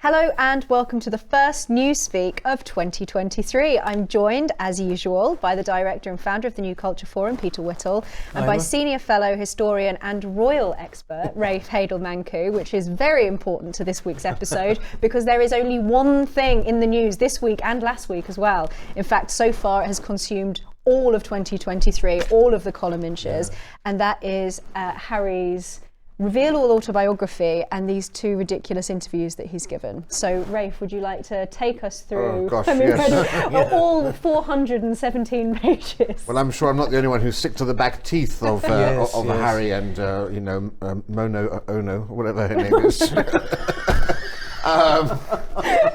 Hello and welcome to the first Newspeak of 2023. I'm joined, as usual, by the director and founder of the New Culture Forum, Peter Whittle, and by Senior Fellow, historian and royal expert, Rafe Heydel-Mankoo, which is very important to this week's episode because there is only one thing in the news this week and last week as well. In fact, so far it has consumed all of 2023, all of the column inches, and that is Harry's reveal all autobiography and these two ridiculous interviews that he's given. So, Rafe, would you like to take us through all 417 pages? Well, I'm sure I'm not the only one who's sick to the back teeth of Harry and, Mono Ono, whatever her name is. I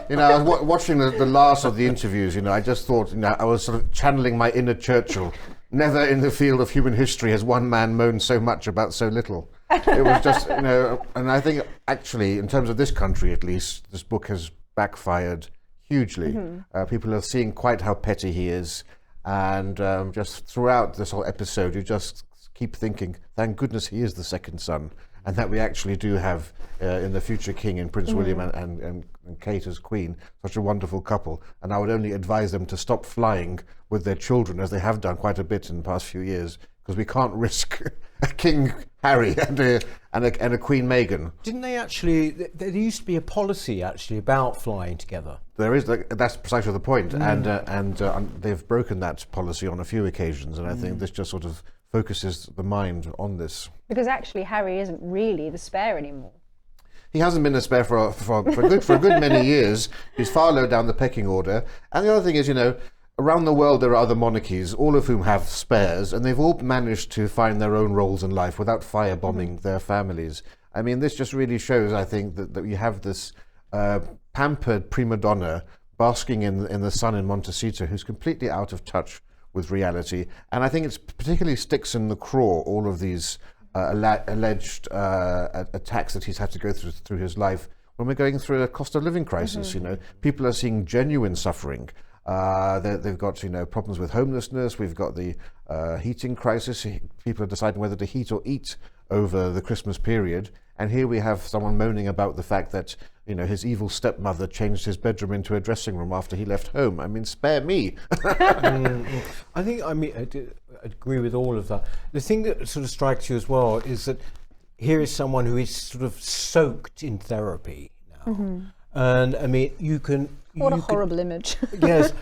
was watching the last of the interviews, I just thought, I was sort of channeling my inner Churchill. Never in the field of human history has one man moaned so much about so little. It was just, and I think actually, in terms of this country at least, this book has backfired hugely. Mm-hmm. People are seeing quite how petty he is. And just throughout this whole episode, you just keep thinking, thank goodness he is the second son. And that we actually do have in the future king in Prince William and Kate as queen, such a wonderful couple. And I would only advise them to stop flying with their children, as they have done quite a bit in the past few years, because we can't risk a King Harry and a Queen Meghan. Didn't they actually? There used to be a policy actually about flying together. There is. That's precisely the point, and they've broken that policy on a few occasions, and I think this just sort of focuses the mind on this. Because actually, Harry isn't really the spare anymore. He hasn't been the spare for a good many years. He's far low down the pecking order. And the other thing is, around the world there are other monarchies, all of whom have spares, and they've all managed to find their own roles in life without firebombing their families. I mean, this just really shows, I think, that you have this pampered prima donna basking in the sun in Montecito, who's completely out of touch with reality. And I think it particularly sticks in the craw, all of these alleged attacks that he's had to go through his life when we're going through a cost of living crisis. People are seeing genuine suffering. They've got problems with homelessness. We've got the heating crisis. People are deciding whether to heat or eat over the Christmas period. And here we have someone moaning about the fact that his evil stepmother changed his bedroom into a dressing room after he left home. I mean, spare me. I agree with all of that. The thing that sort of strikes you as well is that here is someone who is sort of soaked in therapy now. And I mean, what a horrible image. Yes,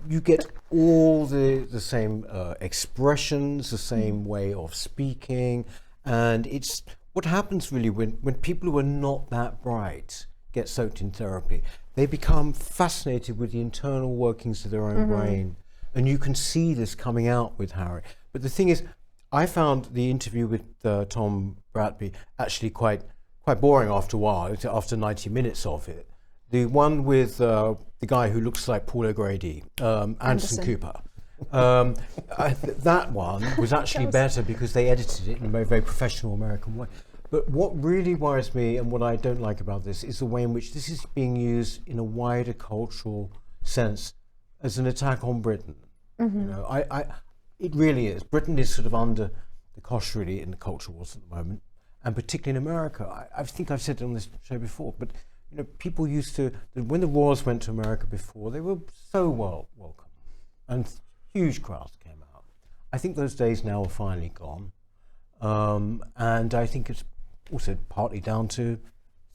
you get all the same expressions, the same way of speaking, and it's what happens really when people who are not that bright get soaked in therapy. They become fascinated with the internal workings of their own brain, and you can see this coming out with Harry. But the thing is, I found the interview with Tom Bratby actually quite boring after a while, after 90 minutes of it. The one with the guy who looks like Paul O'Grady, Anderson Cooper. That one was actually better because they edited it in a very, very professional American way. But what really worries me and what I don't like about this is the way in which this is being used in a wider cultural sense as an attack on Britain. It really is. Britain is sort of under the cosh really in the culture wars at the moment, and particularly in America. I think I've said it on this show before, but people used to, when the royals went to America before, they were so welcome, and huge crowds came out. I think those days now are finally gone, and I think it's also partly down to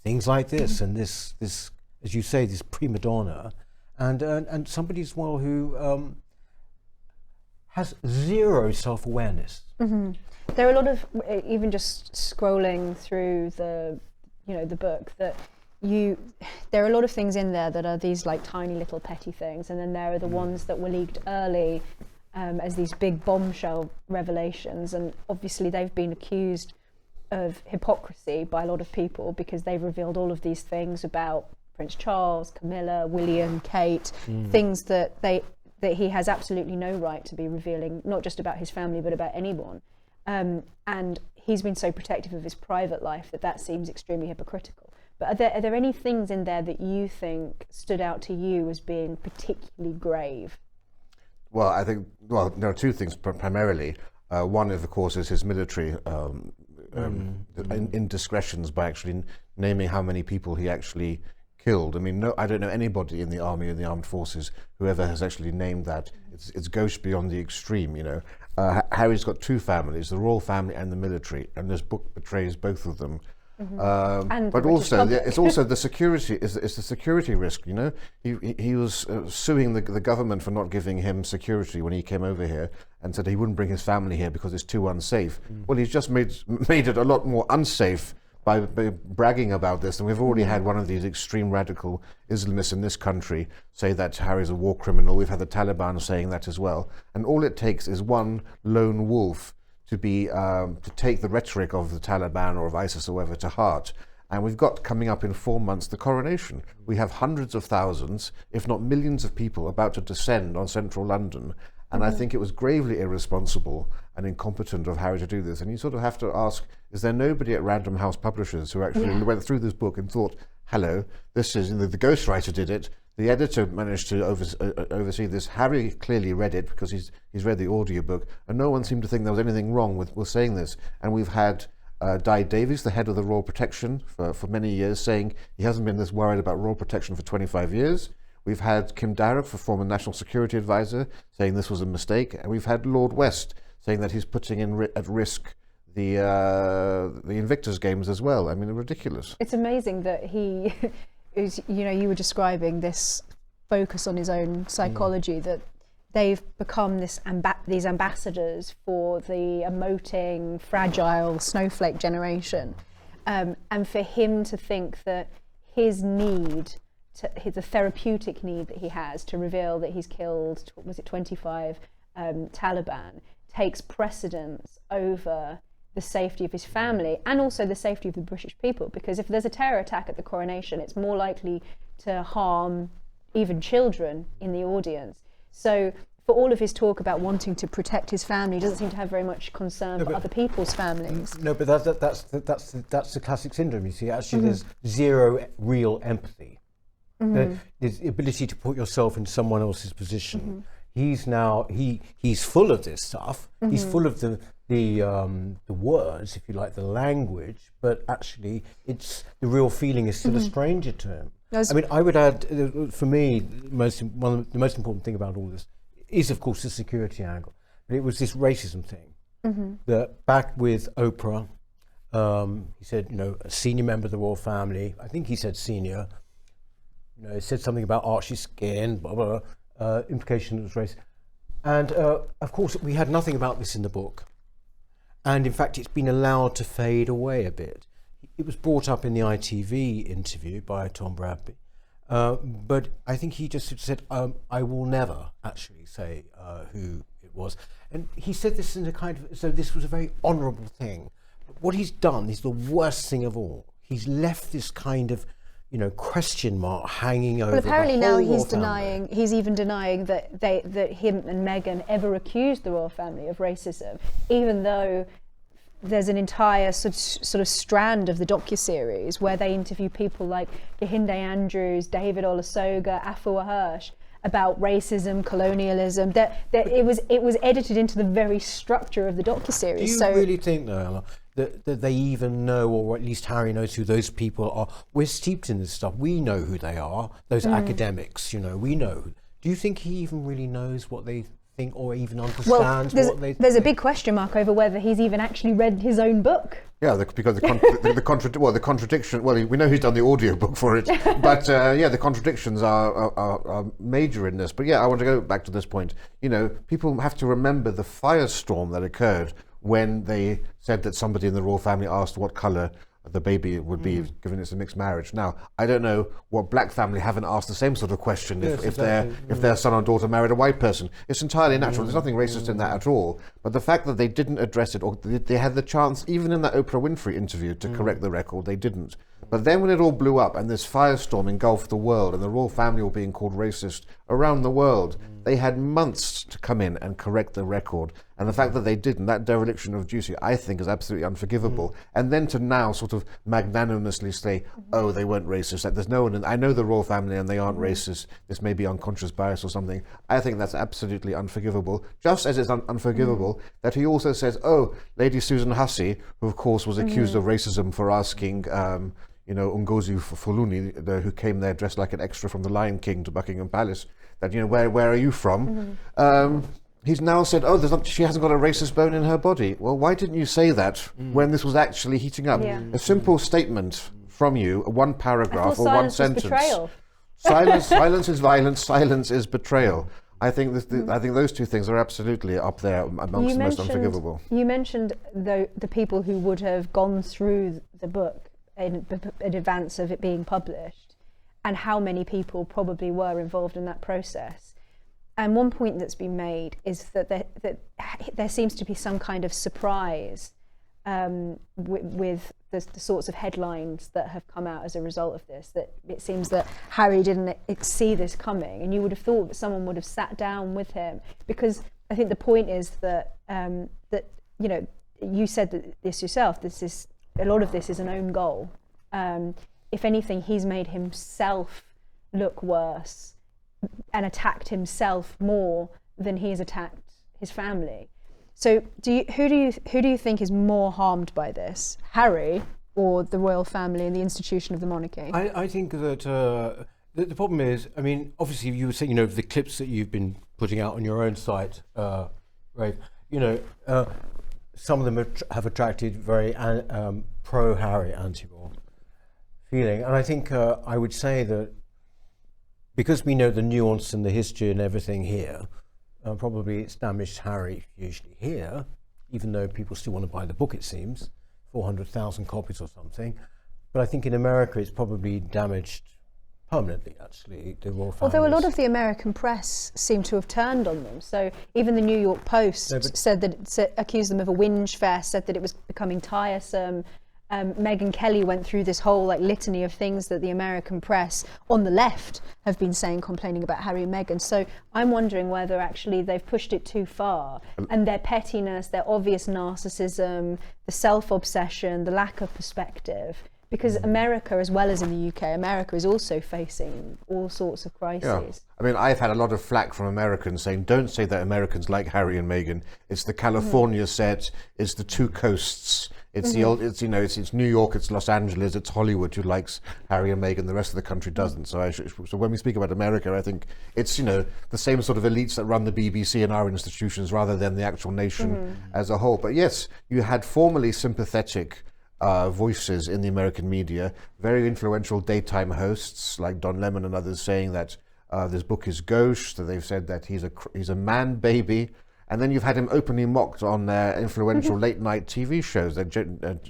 things like this and this, as you say, this prima donna, and somebody as well who has zero self-awareness. There are a lot of, even just scrolling through the book, that there are a lot of things in there that are these like tiny little petty things, and then there are the ones that were leaked early as these big bombshell revelations, and obviously they've been accused of hypocrisy by a lot of people because they've revealed all of these things about Prince Charles, Camilla, William, Kate, things that he has absolutely no right to be revealing, not just about his family but about anyone, and he's been so protective of his private life that seems extremely hypocritical. But are there any things in there that you think stood out to you as being particularly grave? Well, I think, there are two things primarily. One, of course, is his military indiscretions by actually naming how many people he actually killed. I mean, no, I don't know anybody in the army and the armed forces who ever has actually named that. It's gauche beyond the extreme, you know. Harry's got two families, the royal family and the military, and this book betrays both of them. But also, it's also the security. It's the security risk. You know, he was suing the government for not giving him security when he came over here, and said he wouldn't bring his family here because it's too unsafe. Well, he's just made it a lot more unsafe by bragging about this, and we've already had one of these extreme radical Islamists in this country say that Harry's a war criminal. We've had the Taliban saying that as well, and all it takes is one lone wolf to take the rhetoric of the Taliban or of ISIS or whatever to heart. And we've got coming up in 4 months the coronation. We have hundreds of thousands, if not millions of people about to descend on central London. And I think it was gravely irresponsible and incompetent of Harry to do this. And you sort of have to ask, is there nobody at Random House Publishers who actually went through this book and thought, hello, this is, the ghostwriter did it, the editor managed to oversee this. Harry clearly read it because he's read the audiobook, and no one seemed to think there was anything wrong with saying this. And we've had Di Davies, the head of the Royal Protection for many years, saying he hasn't been this worried about Royal Protection for 25 years. We've had Kim Darroch, the former National Security Advisor, saying this was a mistake. And we've had Lord West saying that he's putting at risk the Invictus Games as well. I mean, ridiculous. It's amazing that he is, you know, you were describing this focus on his own psychology, that they've become these ambassadors for the emoting, fragile snowflake generation. And for him to think that his need, the therapeutic need that he has to reveal that he's killed, was it 25 Taliban, takes precedence over the safety of his family and also the safety of the British people, because if there's a terror attack at the coronation, it's more likely to harm even children in the audience. So for all of his talk about wanting to protect his family, he doesn't seem to have very much concern for other people's families. No, but that's the classic syndrome. You see, actually, there's zero real empathy. There's the ability to put yourself in someone else's position. He's full of this stuff. He's full of the words, if you like, the language, but actually it's the real feeling is still a stranger to him. I mean, I would add, for me, the most important thing about all this is, of course, the security angle. But it was this racism thing that back with Oprah, he said, you know, a senior member of the royal family. I think he said senior. You know, he said something about archy skin, blah blah. Implication that it was race, and of course we had nothing about this in the book, and in fact it's been allowed to fade away a bit. It was brought up in the ITV interview by Tom Bradby, but I think he just said, I will never actually say who it was, and he said this in a kind of, so this was a very honourable thing. But what he's done is the worst thing of all. He's left this kind of, you know, question mark hanging over. Well, apparently the whole now he's royal family. he's even denying that him and Meghan ever accused the royal family of racism, even though there's an entire sort of strand of the docuseries where they interview people like Kehinde Andrews, David Olusoga, Afua Hirsch about racism, colonialism. That it was edited into the very structure of the docuseries. Do you really think, though, Emma, that they even know, or at least Harry knows who those people are? We're steeped in this stuff. We know who they are. Those academics, you know, we know. Do you think he even really knows what they think, or even understands what they think? There's a big question mark over whether he's even actually read his own book. Yeah, because the contradiction. Well, we know he's done the audiobook for it, but the contradictions are major in this. But yeah, I want to go back to this point. You know, people have to remember the firestorm that occurred when they said that somebody in the royal family asked what colour the baby would be, given it's a mixed marriage. Now, I don't know what black family haven't asked the same sort of question if their son or daughter married a white person. It's entirely natural. There's nothing racist in that at all. But the fact that they didn't address it, or they had the chance, even in that Oprah Winfrey interview, to correct the record, they didn't. But then when it all blew up and this firestorm engulfed the world and the royal family were being called racist around the world, they had months to come in and correct the record. And the fact that they didn't, that dereliction of duty, I think is absolutely unforgivable. And then to now sort of magnanimously say, oh, they weren't racist. That there's no one, I know the royal family and they aren't racist. This may be unconscious bias or something. I think that's absolutely unforgivable. Just as it's unforgivable that he also says, oh, Lady Susan Hussey, who of course was accused of racism for asking, Ngozi Fuluni, who came there dressed like an extra from the Lion King to Buckingham Palace, that, where are you from? He's now said, she hasn't got a racist bone in her body. Well, why didn't you say that when this was actually heating up? Yeah. A simple statement from you, one paragraph or one sentence. Betrayal. Silence is violence, silence is betrayal. I think those two things are absolutely up there amongst the most unforgivable. You mentioned the people who would have gone through the book in advance of it being published, and how many people probably were involved in that process. And one point that's been made is that there seems to be some kind of surprise with the sorts of headlines that have come out as a result of this, that it seems that Harry didn't see this coming, and you would have thought that someone would have sat down with him, because I think the point is that you said that this yourself, a lot of this is an own goal. If anything, he's made himself look worse and attacked himself more than he's attacked his family. So who do you think is more harmed by this, Harry or the royal family and the institution of the monarchy? I think that the problem is, I mean, obviously you were saying, the clips that you've been putting out on your own site, Rafe, some of them have attracted very pro-Harry, anti-royal feeling. And I think I would say that because we know the nuance and the history and everything here, probably it's damaged Harry hugely here, even though people still want to buy the book, it seems, 400,000 copies or something. But I think in America it's probably damaged permanently, actually, the royal families. Although a lot of the American press seem to have turned on them. So even the New York Post accused them of a whinge fest, said that it was becoming tiresome. Megyn Kelly went through this whole litany of things that the American press on the left have been saying, complaining about Harry and Meghan. So I'm wondering whether actually they've pushed it too far, and their pettiness, their obvious narcissism, the self-obsession, the lack of perspective. Because America, as well as in the UK, America is also facing all sorts of crises. Yeah. I mean, I've had a lot of flack from Americans saying, don't say that Americans like Harry and Meghan. It's the California set, it's the two coasts. It's the old, it's New York, it's Los Angeles, it's Hollywood who likes Harry and Meghan. The rest of the country doesn't. So when we speak about America, I think it's the same sort of elites that run the BBC and our institutions, rather than the actual nation as a whole. But yes, you had formerly sympathetic voices in the American media, very influential daytime hosts like Don Lemon and others, saying that this book is gauche. So they've said that he's a man baby. And then you've had him openly mocked on influential late-night TV shows,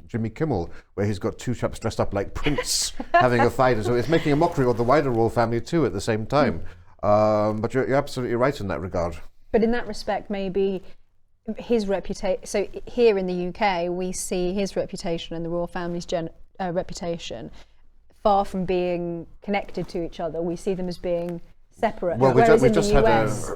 Jimmy Kimmel, where he's got two chaps dressed up like Prince having a fight. So it's making a mockery of the wider royal family too at the same time. But you're absolutely right in that regard. But in that respect, maybe his reputation... So here in the UK, we see his reputation and the royal family's reputation far from being connected to each other. We see them as being separate. Well, whereas in the US,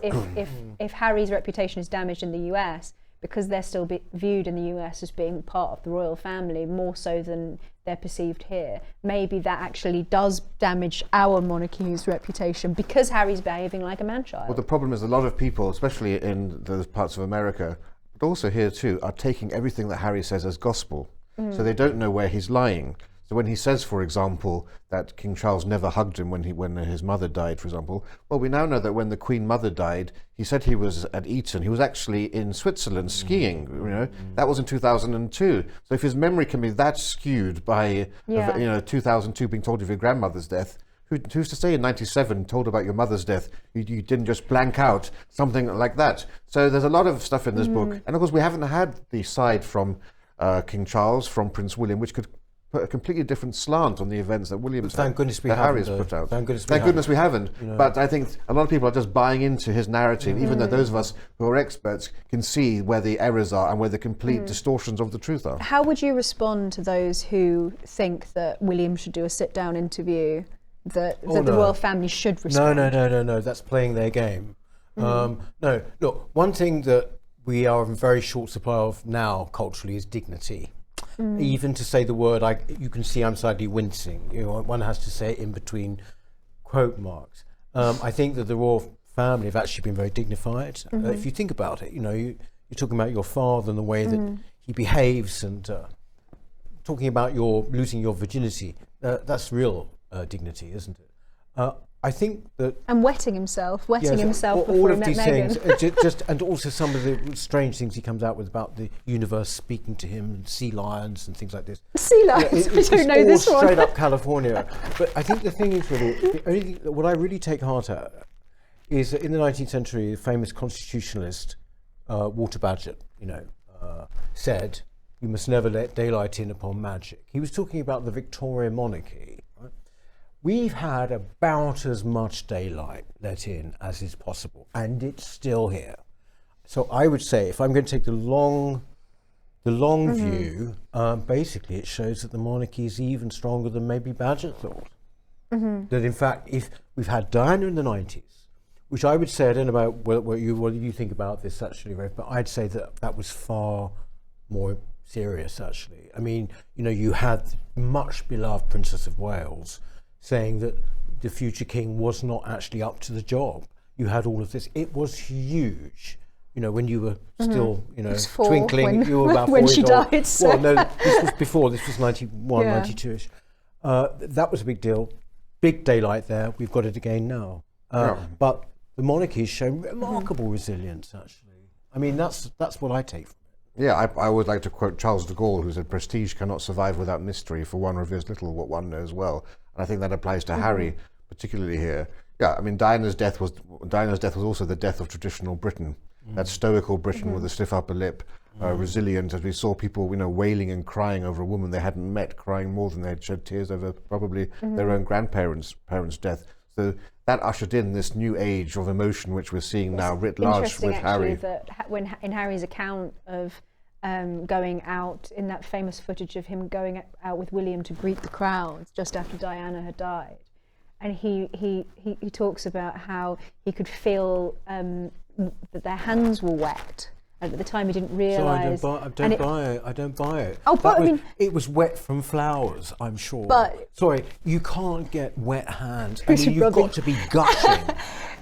if Harry's reputation is damaged in the US, because they're still viewed in the US as being part of the royal family more so than they're perceived here, maybe that actually does damage our monarchy's reputation because Harry's behaving like a man-child. Well, the problem is a lot of people, especially in those parts of America, but also here too, are taking everything that Harry says as gospel. So they don't know where he's lying. So when he says, for example, that King Charles never hugged him when his mother died, for example, well, we now know that when the Queen Mother died, he said he was at Eton. He was actually in Switzerland skiing. That was in 2002. So if his memory can be that skewed by 2002 being told of your grandmother's death, who's to say in 97 told about your mother's death you didn't just blank out something like that? So there's a lot of stuff in this book, and of course we haven't had the side from King Charles, from Prince William, which could put a completely different slant on the events that Harry's put out. Thank goodness we haven't. But I think a lot of people are just buying into his narrative, even though those of us who are experts can see where the errors are and where the complete distortions of the truth are. How would you respond to those who think that William should do a sit-down interview, that the royal family should respond? No, that's playing their game. No, look, one thing that we are in very short supply of now culturally is dignity. Even to say the word, you can see I'm slightly wincing. One has to say it in between quote marks. I think that the royal family have actually been very dignified. If you think about it, you're talking about your father and the way that he behaves and talking about your losing your virginity. That's real dignity, isn't it? I think that and wetting himself yes, before all he of met these Meghan. things, just and also some of the strange things he comes out with about the universe speaking to him, and sea lions and things like this. Sea lions. It's I don't know all this one. straight up California. But I think the thing is, really, the only thing, what I really take heart at is that in the 19th century, the famous constitutionalist Walter Bagehot, said, "You must never let daylight in upon magic." He was talking about the Victorian monarchy. Right? We've had about as much daylight let in as is possible, and it's still here. So I would say, if I'm going to take the long view, basically it shows that the monarchy is even stronger than maybe Bagehot thought. That in fact, if we've had Diana in the 90s, which I would say, I don't know about what you think about this actually, Rafe, but I'd say that was far more serious actually. I mean, you had much beloved Princess of Wales saying that the future king was not actually up to the job. You had all of this. It was huge. When you were still, twinkling, you were about 4 when years she old. died. So. Well, no, this was before. This was 91, 92-ish. That was a big deal. Big daylight there. We've got it again now. But the monarchy has shown remarkable resilience, actually. I mean, that's what I take from it. Yeah, I would like to quote Charles de Gaulle, who said, "Prestige cannot survive without mystery, for one reveals little what one knows well." And I think that applies to Harry, particularly here. Yeah, I mean, Diana's death was also the death of traditional Britain. That stoical Britain with a stiff upper lip, resilient, as we saw people, wailing and crying over a woman they hadn't met, crying more than they had shed tears over probably their own grandparents' death. So that ushered in this new age of emotion, which we're seeing now writ large with Harry. Interesting, actually, that when in Harry's account of going out, in that famous footage of him going out with William to greet the crowds just after Diana had died, and he talks about how he could feel that their hands were wet, and at the time he didn't realise. So I don't buy it. Oh, but it was wet from flowers, I'm sure. But sorry, you can't get wet hands. I mean, you've Robbie. got to be gushing.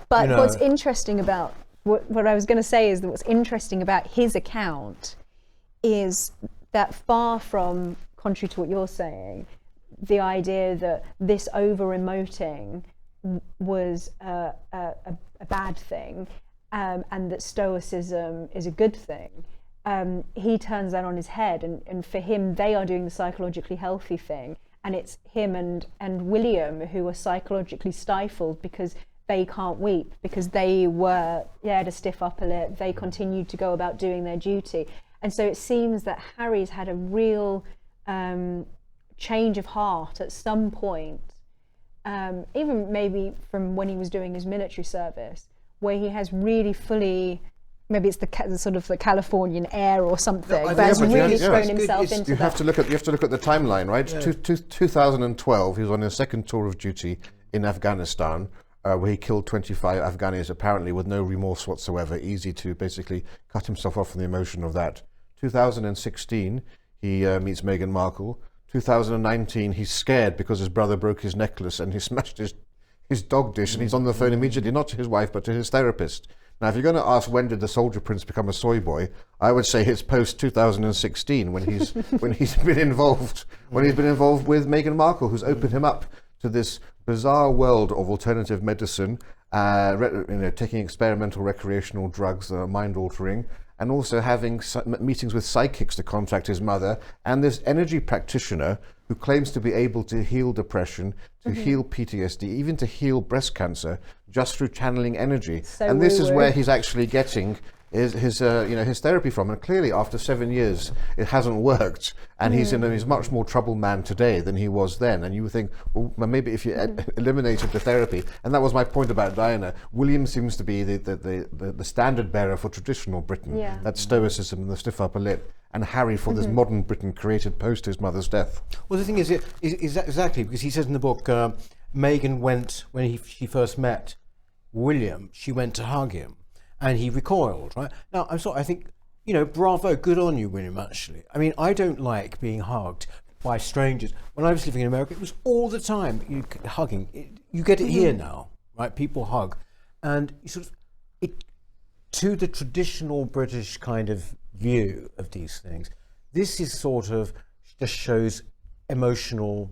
But what's interesting about what I was going to say is that what's interesting about his account is that, far from, contrary to what you're saying, the idea that this over-emoting was a bad thing, and that stoicism is a good thing. He turns that on his head, and for him, they are doing the psychologically healthy thing, and it's him and William who are psychologically stifled because they can't weep, because they had a stiff upper lip, they continued to go about doing their duty. And so it seems that Harry's had a real change of heart at some point, even maybe from when he was doing his military service, where he has really fully, maybe it's the sort of the Californian air or something, but has really thrown himself into that. You have to look at the timeline, right? Yeah. 2012, he was on his second tour of duty in Afghanistan, where he killed 25 Afghanis, apparently with no remorse whatsoever, easy to basically cut himself off from the emotion of that. 2016, he meets Meghan Markle. 2019, he's scared because his brother broke his necklace and he smashed his dog dish, and he's on the phone immediately, not to his wife, but to his therapist. Now, if you're going to ask when did the soldier prince become a soy boy, I would say it's post 2016 when he's been involved with Meghan Markle, who's opened him up to this bizarre world of alternative medicine, taking experimental recreational drugs that are mind altering, and also having meetings with psychics to contact his mother, and this energy practitioner who claims to be able to heal depression, to heal PTSD, even to heal breast cancer, just through channeling energy. So and this is where he's actually getting his therapy from. And clearly, after 7 years, it hasn't worked. And he's a much more troubled man today than he was then. And you would think, well, maybe if you eliminated the therapy, and that was my point about Diana. William seems to be the standard bearer for traditional Britain, that stoicism and the stiff upper lip, and Harry for this modern Britain created post his mother's death. Well, the thing is exactly, because he says in the book, Meghan went, when she first met William, she went to hug him, and he recoiled, right? Now, I'm sorry, I think, bravo, good on you, William, actually. I mean, I don't like being hugged by strangers. When I was living in America, it was all the time, hugging. You get it here now, right? People hug. And to the traditional British kind of view of these things, this is sort of just shows emotional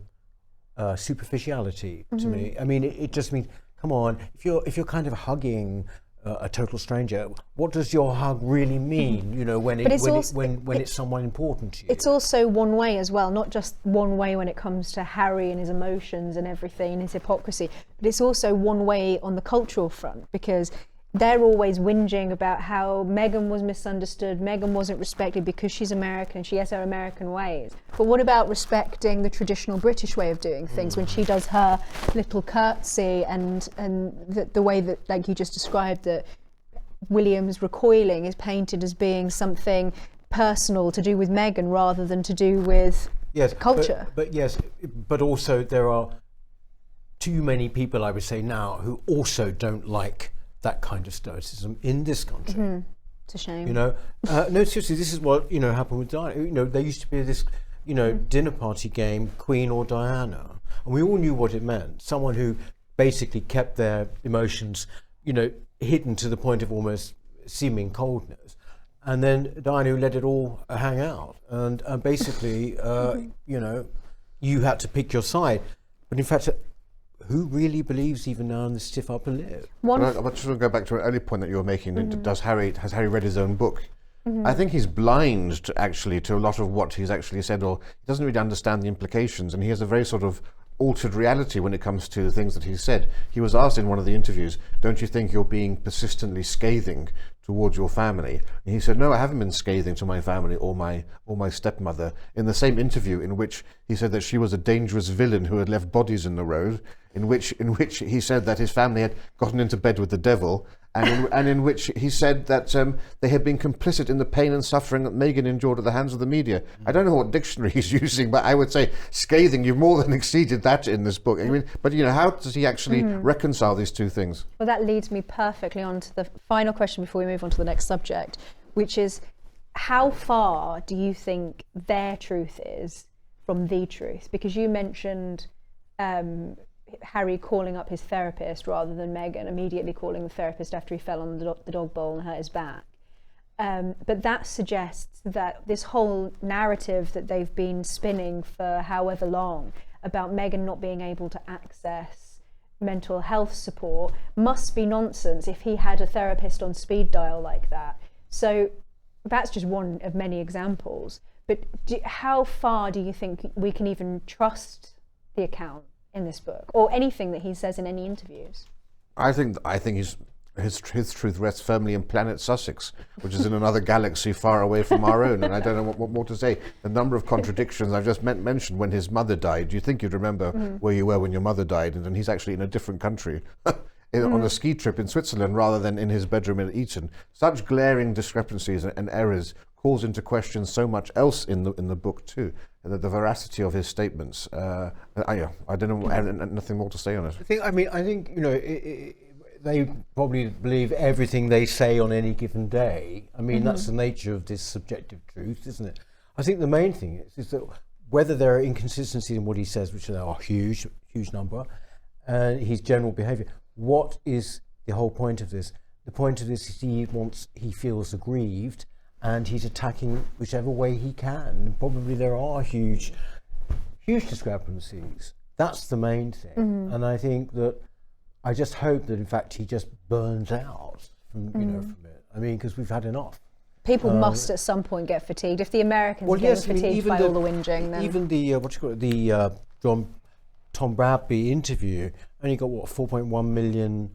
superficiality to me. I mean, it just means, come on, if you're kind of hugging a total stranger, what does your hug really mean? You know, when it's someone important to you. It's also one way as well, not just one way when it comes to Harry and his emotions and everything, and his hypocrisy, but it's also one way on the cultural front, because they're always whinging about how Meghan was misunderstood, Meghan wasn't respected because she's American, she has her American ways. But what about respecting the traditional British way of doing things when she does her little curtsy and the way that, like you just described, that William's recoiling is painted as being something personal to do with Meghan rather than to do with culture. But also there are too many people, I would say now, who also don't like that kind of stoicism in this country. It's a shame. You know, no, seriously, this is what, you know, happened with Diana. You know, there used to be this, you know, dinner party game, Queen or Diana, and we all knew what it meant. Someone who basically kept their emotions, you know, hidden to the point of almost seeming coldness, and then Diana who let it all hang out, and basically, you know, you had to pick your side. But in fact, who really believes even now in the stiff upper lip? I just want to go back to an early point that you were making. Has Harry read his own book? I think he's blind to a lot of what he's actually said, or he doesn't really understand the implications, and he has a very sort of altered reality when it comes to the things that he said. He was asked in one of the interviews, don't you think you're being persistently scathing towards your family? And he said, no, I haven't been scathing to my family or my stepmother. In the same interview in which he said that she was a dangerous villain who had left bodies in the road, in which he said that his family had gotten into bed with the devil, and in which he said that they had been complicit in the pain and suffering that Meghan endured at the hands of the media. I don't know what dictionary he's using, but I would say scathing, you've more than exceeded that in this book. I mean, but you know, how does he actually reconcile these two things? Well, that leads me perfectly on to the final question before we move on to the next subject, which is, how far do you think their truth is from the truth? Because you mentioned Harry calling up his therapist rather than Meghan immediately calling the therapist after he fell on the dog bowl and hurt his back. But that suggests that this whole narrative that they've been spinning for however long about Meghan not being able to access mental health support must be nonsense if he had a therapist on speed dial like that. So that's just one of many examples. But how far do you think we can even trust the account in this book, or anything that he says in any interviews? I think his truth rests firmly in planet Sussex, which is in another galaxy far away from our own, and I don't know what more to say. The number of contradictions I've just mentioned. When his mother died, do you think you'd remember where you were when your mother died? And then he's actually in a different country on a ski trip in Switzerland rather than in his bedroom in Eton. Such glaring discrepancies and errors calls into question so much else in the book too. The veracity of his statements. I don't know. I have nothing more to say on it. I think you know, they probably believe everything they say on any given day. I mean, that's the nature of this subjective truth, isn't it? I think the main thing is that whether there are inconsistencies in what he says, which there are huge number, and his general behaviour. What is the whole point of this? The point of this is he feels aggrieved, and he's attacking whichever way he can. Probably there are huge discrepancies. That's the main thing. And I think that I just hope that in fact he just burns out from from it. I mean, because we've had enough. People must at some point get fatigued. If the Americans are getting fatigued by all the whinging, then even the Tom Bradby interview only got 4.1 million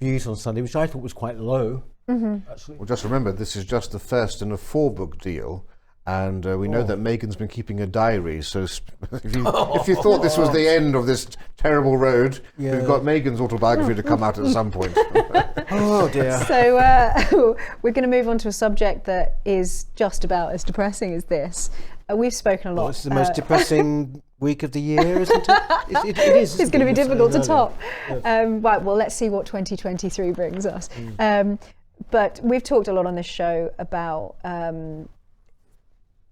views on Sunday, which I thought was quite low. Actually. Well, just remember, this is just the first in a 4-book deal, and we know that Meghan's been keeping a diary. So if you thought this was the end of this terrible road, we've got Meghan's autobiography to come out at some point. Oh dear. So we're going to move on to a subject that is just about as depressing as this. We've spoken a lot. It's the most depressing week of the year, isn't it? It is. It's going to be difficult to top. Right, well, let's see what 2023 brings us. But we've talked a lot on this show about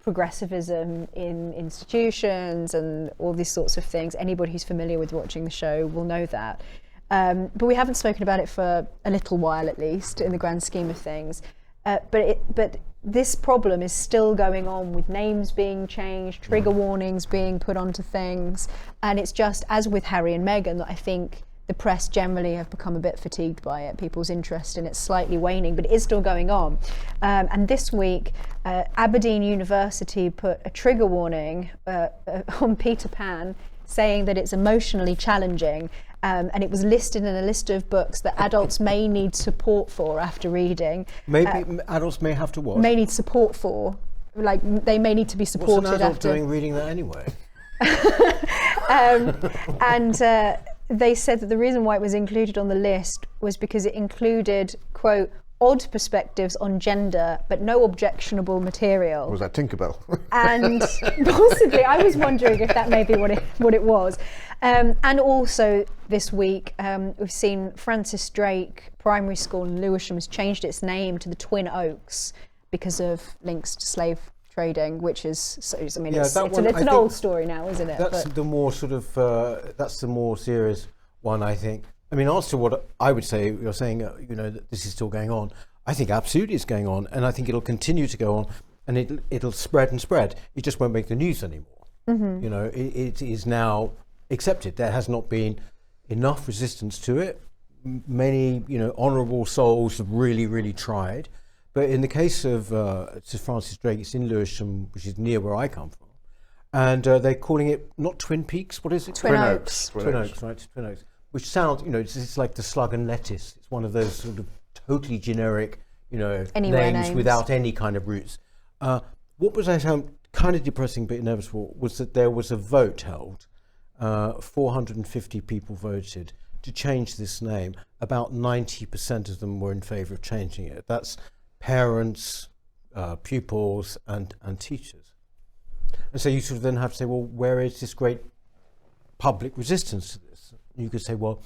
progressivism in institutions and all these sorts of things. Anybody who's familiar with watching the show will know that. But we haven't spoken about it for a little while, at least, in the grand scheme of things. But this problem is still going on, with names being changed, trigger warnings being put onto things, and it's just, as with Harry and Meghan, that I think the press generally have become a bit fatigued by it. People's interest in it's slightly waning, but it is still going on. And this week, Aberdeen University put a trigger warning on Peter Pan, saying that it's emotionally challenging, and it was listed in a list of books that adults may need support for after reading. Maybe adults may have to what? May need support for, like they may need to be supported. What's an adult after doing reading that anyway? And they said that the reason why it was included on the list was because it included, quote, odd perspectives on gender, but no objectionable material. Or was that Tinkerbell? And possibly, I was wondering if that may be what it was. And also this week, we've seen Francis Drake Primary School in Lewisham has changed its name to the Twin Oaks because of links to slave trading, which is, so, I mean, it's an old story now, isn't it? That's the more sort of, that's the more serious one, I think. I mean, as to what I would say, you're saying, you know, that this is still going on. I think absolutely it's going on, and I think it'll continue to go on, and it'll spread and spread. It just won't make the news anymore. Mm-hmm. You know, it is now accepted. There has not been enough resistance to it. Many, you know, honourable souls have really, really tried. But in the case of Sir Francis Drake, it's in Lewisham, which is near where I come from, and they're calling it not Twin Peaks. What is it? Twin Oaks. Twin Oaks, right? Twin Oaks. Which sounds, you know, it's like the slug and lettuce. It's one of those sort of totally generic, you know, names without any kind of roots. What was I found kind of depressing but inevitable was that there was a vote held. 450 people voted to change this name. About 90% of them were in favour of changing it. That's parents, pupils, and teachers. And so you sort of then have to say, well, where is this great public resistance to this? You could say, well,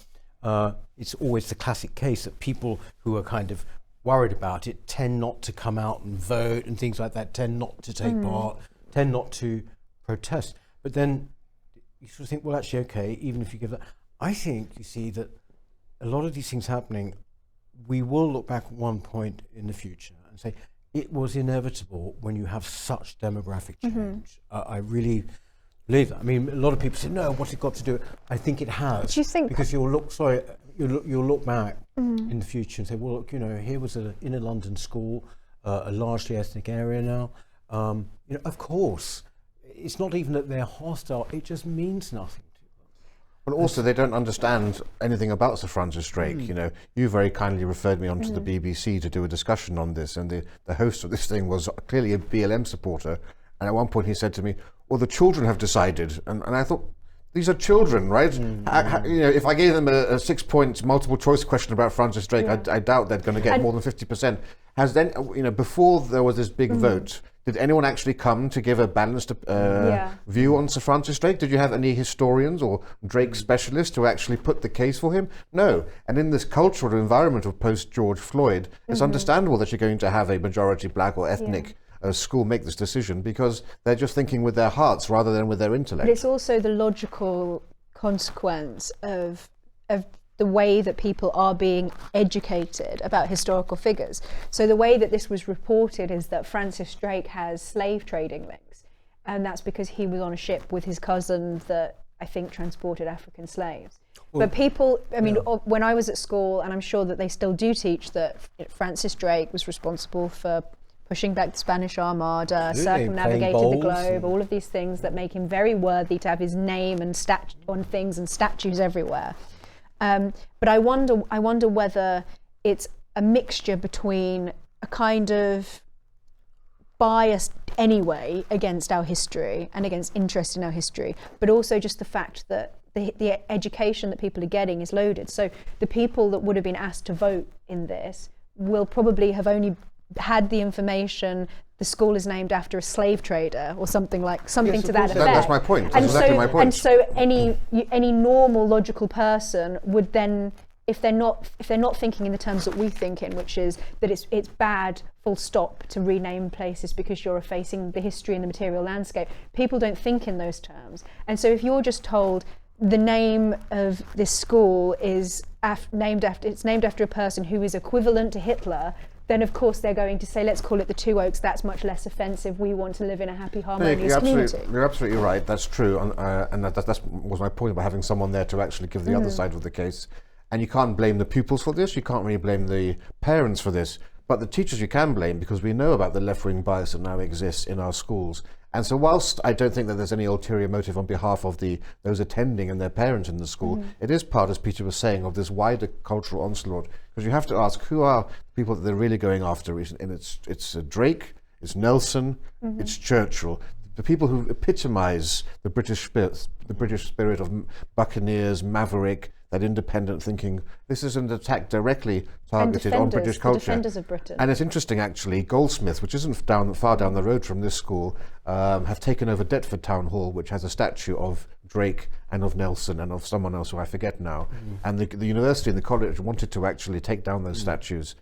it's always the classic case that people who are kind of worried about it tend not to come out and vote and things like that, tend not to take part, tend not to protest. But then you sort of think, well, actually, okay, even if you give that, I think you see that a lot of these things happening, we will look back at one point in the future and say, it was inevitable when you have such demographic change. I really believe that. I mean, a lot of people say, no, what's it got to do? I think it has. Do you think? Because you'll look back in the future and say, well, look, you know, here was an inner London school, a largely ethnic area now. You know, of course, it's not even that they're hostile, it just means nothing to them. Well, also, they don't understand anything about Sir Francis Drake. You know, you very kindly referred me onto the BBC to do a discussion on this, and the host of this thing was clearly a BLM supporter. And at one point he said to me, well, the children have decided. And I thought, these are children, right? You know, if I gave them a 6-point multiple choice question about Francis Drake, I doubt they're going to get more than 50%. Has then, you know, before there was this big vote, did anyone actually come to give a balanced view on Sir Francis Drake? Did you have any historians or Drake specialists who actually put the case for him? No. And in this cultural environment of post-George Floyd, it's understandable that you're going to have a majority black or ethnic school make this decision, because they're just thinking with their hearts rather than with their intellect. But it's also the logical consequence of the way that people are being educated about historical figures. So the way that this was reported is that Francis Drake has slave trading links, and that's because he was on a ship with his cousin that I think transported African slaves. But people, I mean, when I was at school, and I'm sure that they still do teach that Francis Drake was responsible for pushing back the Spanish Armada, circumnavigated the globe, all of these things that make him very worthy to have his name and on things and statues everywhere. But I wonder whether it's a mixture between a kind of bias anyway against our history and against interest in our history, but also just the fact that the education that people are getting is loaded. So the people that would have been asked to vote in this will probably have only had the information the school is named after a slave trader or something to that effect. That's my point. That's exactly my point. And so any normal logical person would then, if they're not thinking in the terms that we think in, which is that it's bad, full stop, to rename places because you're effacing the history and the material landscape. People don't think in those terms. And so if you're just told the name of this school is named after a person who is equivalent to Hitler, then of course they're going to say, let's call it the Two Oaks, that's much less offensive, we want to live in a happy, harmonious community. You're absolutely right, that's true, and that was my point about having someone there to actually give the other side of the case. And you can't blame the pupils for this, you can't really blame the parents for this, but the teachers you can blame, because we know about the left-wing bias that now exists in our schools. And so whilst I don't think that there's any ulterior motive on behalf of those attending and their parents in the school, it is part, as Peter was saying, of this wider cultural onslaught. Because you have to ask, who are the people that they're really going after? And it's Drake, it's Nelson, it's Churchill. The people who epitomise the British spirit of buccaneers, maverick, that independent thinking. This is an attack directly targeted on British culture. The defenders of Britain. And it's interesting, actually, Goldsmith, which isn't far down the road from this school, have taken over Deptford Town Hall, which has a statue of Drake and of Nelson and of someone else who I forget now. And the university and the college wanted to actually take down those statues,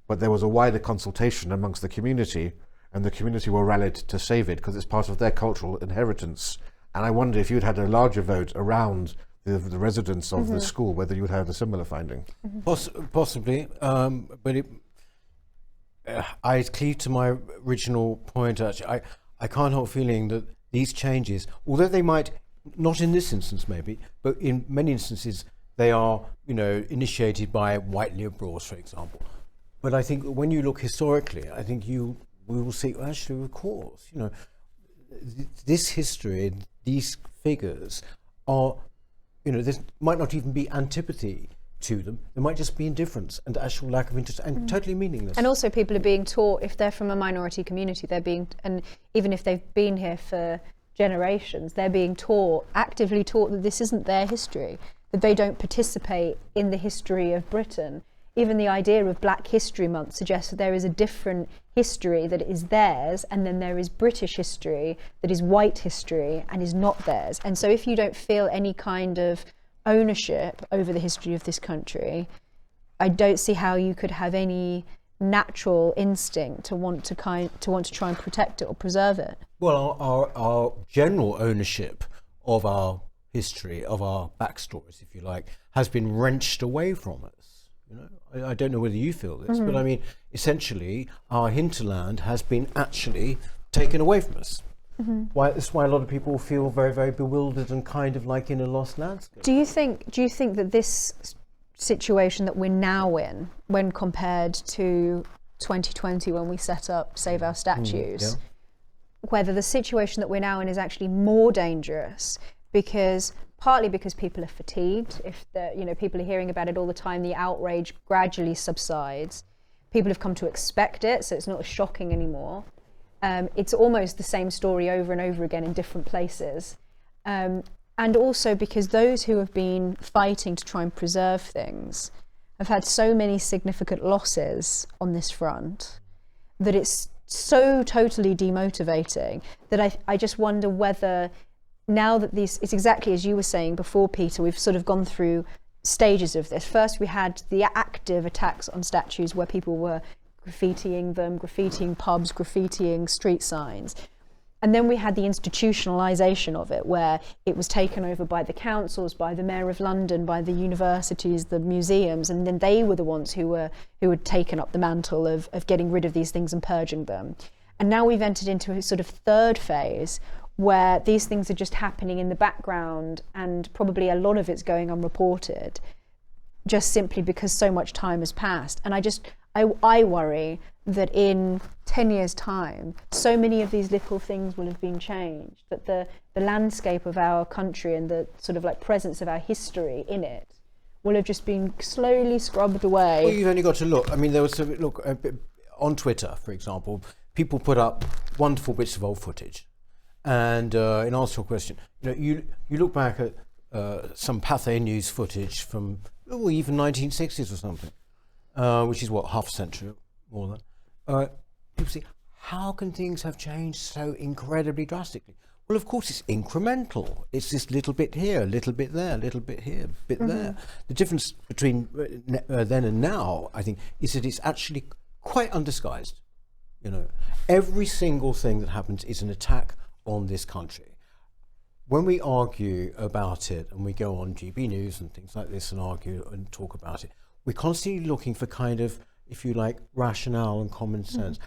but there was a wider consultation amongst the community, and the community were rallied to save it because it's part of their cultural inheritance. And I wonder if you'd had a larger vote around the residents of the school, whether you would have a similar finding. Possibly, but I cleave to my original point. Actually, I can't help feeling that these changes, although they might, not in this instance maybe, but in many instances, they are, initiated by white liberals, for example. But I think when you look historically, I think we will see, actually, of course, this history, these figures are, there might not even be antipathy to them. There might just be indifference and actual lack of interest and totally meaningless. And also people are being taught, if they're from a minority community, and even if they've been here for generations, they're being actively taught that this isn't their history, that they don't participate in the history of Britain. Even the idea of Black History Month suggests that there is a different history that is theirs, and then there is British history that is white history and is not theirs. And so if you don't feel any kind of ownership over the history of this country, I don't see how you could have any natural instinct to want to try and protect it or preserve it. Well, our general ownership of our history, of our backstories, if you like, has been wrenched away from us. I don't know whether you feel this, but I mean, essentially, our hinterland has been actually taken away from us. That's why a lot of people feel very, very bewildered and kind of like in a lost landscape. Do you think that this situation that we're now in, when compared to 2020 when we set up Save Our Statues, whether the situation that we're now in is actually more dangerous partly because people are fatigued, if people are hearing about it all the time, the outrage gradually subsides, people have come to expect it, so it's not as shocking anymore. It's almost the same story over and over again in different places. And also because those who have been fighting to try and preserve things have had so many significant losses on this front that it's so totally demotivating that I just wonder whether, now that it's exactly as you were saying before, Peter, we've sort of gone through stages of this. First we had the active attacks on statues where people were graffitiing them, graffitiing pubs, graffitiing street signs. And then we had the institutionalisation of it, where it was taken over by the councils, by the Mayor of London, by the universities, the museums, and then they were the ones who had taken up the mantle of getting rid of these things and purging them. And now we've entered into a sort of third phase where these things are just happening in the background, and probably a lot of it's going unreported, just simply because so much time has passed. And I worry that in 10 years' time, so many of these little things will have been changed, that the landscape of our country and the sort of like presence of our history in it will have just been slowly scrubbed away. Well, you've only got to look. I mean, there was on Twitter, for example, people put up wonderful bits of old footage. And in answer to your question, you look back at some Pathé News footage from even 1960s or something, which is half a century more than. People say, how can things have changed so incredibly drastically? Well, of course, it's incremental. It's this little bit here, a little bit there, a little bit here, a bit there. The difference between then and now, I think, is that it's actually quite undisguised. Every single thing that happens is an attack on this country. When we argue about it and we go on GB News and things like this and argue and talk about it, we're constantly looking for kind of if you like, rationale and common sense.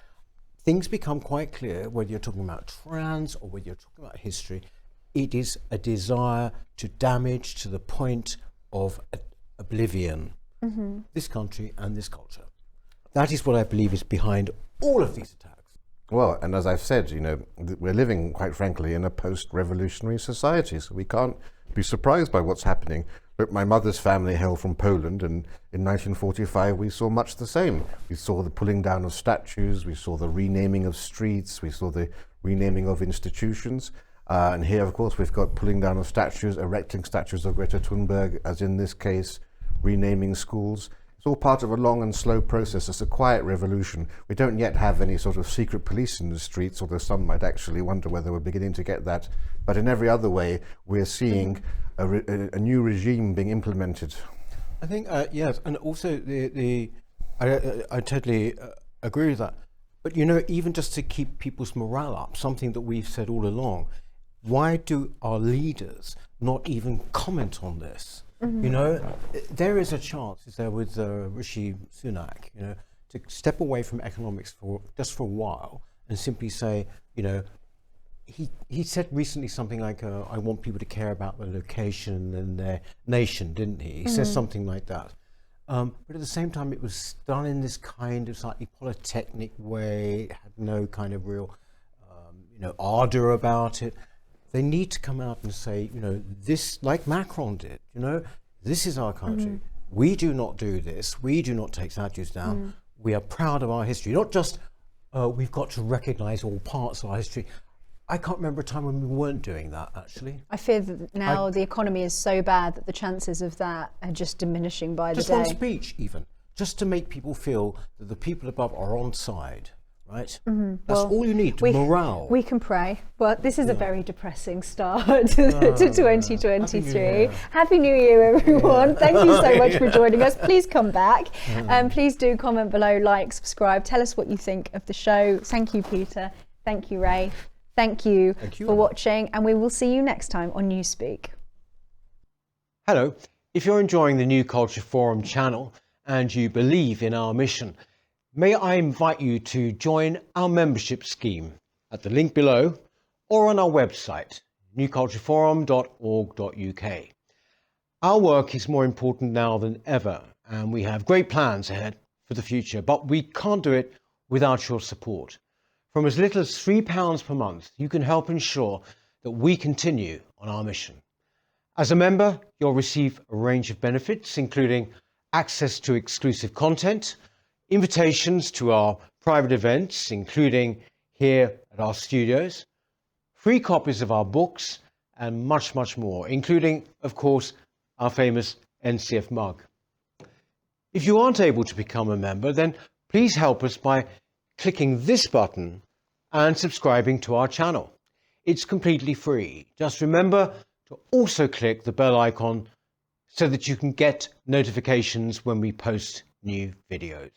Things become quite clear whether you're talking about trans or whether you're talking about history. It is a desire to damage to the point of oblivion this country and this culture. That is what I believe is behind all of these attacks. Well, and as I've said, you know, we're living, quite frankly, in a post-revolutionary society, so we can't be surprised by what's happening. Look, my mother's family hail from Poland, and in 1945 we saw much the same. We saw the pulling down of statues, we saw the renaming of streets, we saw the renaming of institutions. And here, of course, we've got pulling down of statues, erecting statues of Greta Thunberg, as in this case, renaming schools. It's all part of a long and slow process. It's a quiet revolution. We don't yet have any sort of secret police in the streets, although some might actually wonder whether we're beginning to get that. But in every other way, we're seeing a new regime being implemented. I think, yes, and also I totally agree with that. But, you know, even just to keep people's morale up, something that we've said all along, why do our leaders not even comment on this? You know, there is a chance, is there, with Rishi Sunak, you know, to step away from economics for a while and simply say, you know, he said recently something like, I want people to care about their location and their nation, didn't he? He says something like that. But at the same time, it was done in this kind of slightly polytechnic way. It had no kind of real, you know, ardor about it. They need to come out and say, you know, this, like Macron did, you know, this is our country. We do not do this. We do not take statues down. We are proud of our history. Not just we've got to recognize all parts of our history. I can't remember a time when we weren't doing that, actually. I fear that now the economy is so bad that the chances of that are just diminishing by the day. Just one speech, even, just to make people feel that the people above are on side. Right? That's all you need, morale. We can pray, but this is a very depressing start to 2023. Happy New Year, everyone. Thank you so much for joining us. Please come back. Please do comment below, like, subscribe. Tell us what you think of the show. Thank you, Peter. Thank you, Rafe. Thank you for watching, and we will see you next time on Newspeak. Hello. If you're enjoying the New Culture Forum channel and you believe in our mission, may I invite you to join our membership scheme at the link below or on our website, newcultureforum.org.uk. Our work is more important now than ever, and we have great plans ahead for the future, but we can't do it without your support. From as little as £3 per month, you can help ensure that we continue on our mission. As a member, you'll receive a range of benefits, including access to exclusive content, invitations to our private events, including here at our studios, free copies of our books, and much, much more, including, of course, our famous NCF mug. If you aren't able to become a member, then please help us by clicking this button and subscribing to our channel. It's completely free. Just remember to also click the bell icon so that you can get notifications when we post new videos.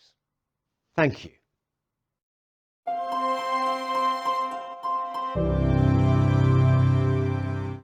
Thank you.